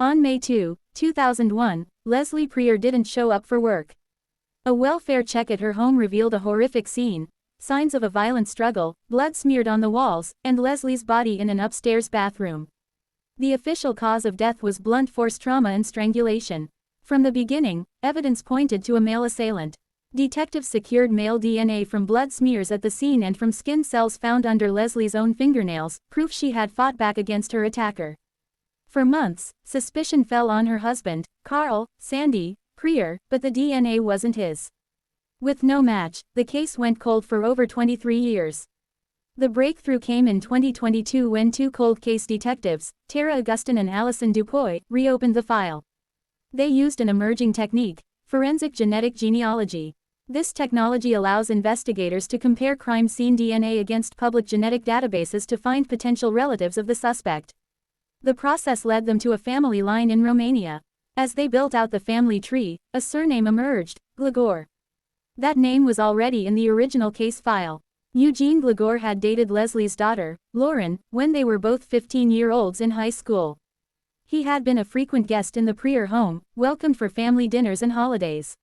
On May 2, 2001, Leslie Preer didn't show up for work. A welfare check at her home revealed a horrific scene: signs of a violent struggle, blood smeared on the walls, and Leslie's body in an upstairs bathroom. The official cause of death was blunt force trauma and strangulation. From the beginning, evidence pointed to a male assailant. Detectives secured male DNA from blood smears at the scene and from skin cells found under Leslie's own fingernails, proof she had fought back against her attacker. For months, suspicion fell on her husband, Carl Sandy Preer, but the DNA wasn't his. With no match, the case went cold for over 23 years. The breakthrough came in 2022 when two cold case detectives, Tara Augustin and Allison Dupuy, reopened the file. They used an emerging technique: forensic genetic genealogy. This technology allows investigators to compare crime scene DNA against public genetic databases to find potential relatives of the suspect. The process led them to a family line in Romania. As they built out the family tree, a surname emerged: Gligor. That name was already in the original case file. Eugene Gligor had dated Leslie's daughter, Lauren, when they were both 15-year-olds in high school. He had been a frequent guest in the Preer home, welcomed for family dinners and holidays.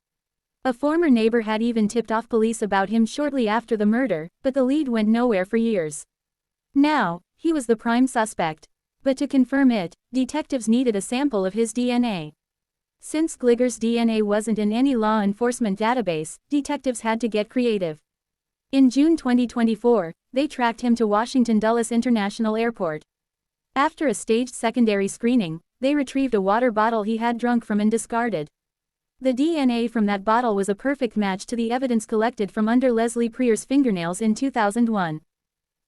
A former neighbor had even tipped off police about him shortly after the murder, but the lead went nowhere for years. Now, he was the prime suspect. But to confirm it, detectives needed a sample of his DNA. Since Gligor's DNA wasn't in any law enforcement database, detectives had to get creative. In June 2024, they tracked him to Washington Dulles International Airport. After a staged secondary screening, they retrieved a water bottle he had drunk from and discarded. The DNA from that bottle was a perfect match to the evidence collected from under Leslie Preer's fingernails in 2001.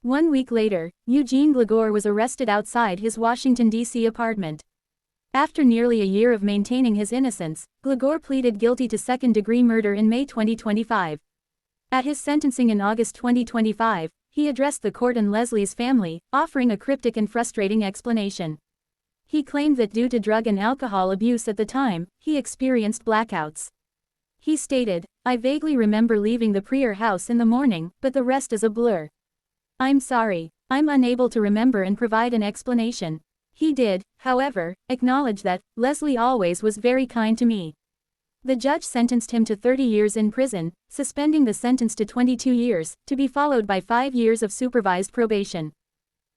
1 week later, Eugene Gligor was arrested outside his Washington, D.C. apartment. After nearly a year of maintaining his innocence, Gligor pleaded guilty to second-degree murder in May 2025. At his sentencing in August 2025, he addressed the court and Leslie's family, offering a cryptic and frustrating explanation. He claimed that due to drug and alcohol abuse at the time, he experienced blackouts. He stated, "I vaguely remember leaving the Preer house in the morning, but the rest is a blur. I'm sorry, I'm unable to remember and provide an explanation." He did, however, acknowledge that Leslie always was very kind to me. The judge sentenced him to 30 years in prison, suspending the sentence to 22 years, to be followed by 5 years of supervised probation.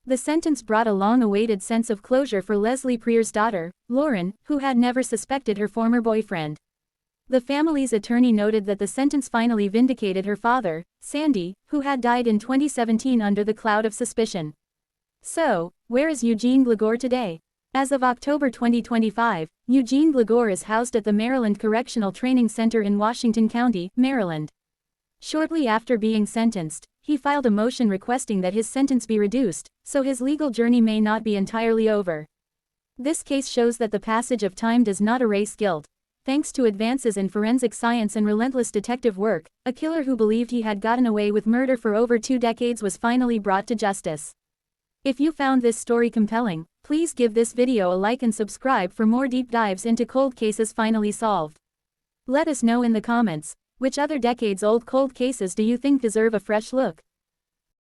The sentence brought a long-awaited sense of closure for Leslie Preer's daughter, Lauren, who had never suspected her former boyfriend. The family's attorney noted that the sentence finally vindicated her father, Sandy, who had died in 2017 under the cloud of suspicion. So, where is Eugene Gligor today? As of October 2025, Eugene Gligor is housed at the Maryland Correctional Training Center in Washington County, Maryland. Shortly after being sentenced, he filed a motion requesting that his sentence be reduced, so his legal journey may not be entirely over. This case shows that the passage of time does not erase guilt. Thanks to advances in forensic science and relentless detective work, a killer who believed he had gotten away with murder for over 2 decades was finally brought to justice. If you found this story compelling, please give this video a like and subscribe for more deep dives into cold cases finally solved. Let us know in the comments, which other decades-old cold cases do you think deserve a fresh look?